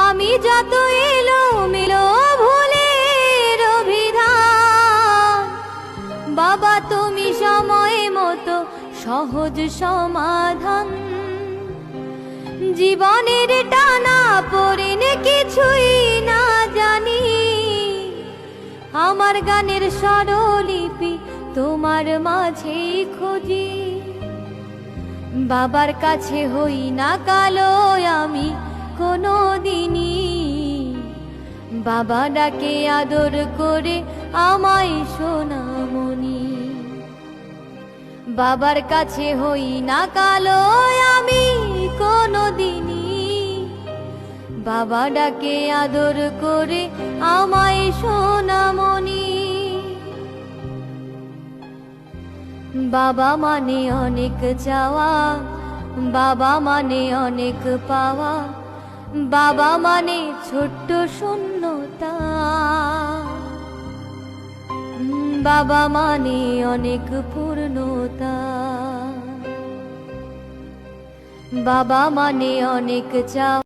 আমি যত এলোমেলো ভুলের অভিধান, বাবা তুমি সময় মতো সহজ সমাধান। জীবনের টানা পড়েনে কিছুই না জানি, আমার গানের স্বরলিপি তোমার মাঝেই খুঁজি। বাবার কাছে হই না কালো আমি কোনো দিনই, বাবা ডাকে আদর করে আমায় সোনামণি। বাবার কাছে হই না কালো আমি কোনো দিনই, বাবা ডাকে আদর করে আমায় সোনামণি। বাবা মানে অনেক চাওয়া, বাবা মানে অনেক পাওয়া, বাবা মানে ছোট্ট শূন্যতা। বাবা মানে অনেক পূর্ণতা, বাবা মানে অনেক চাওয়া।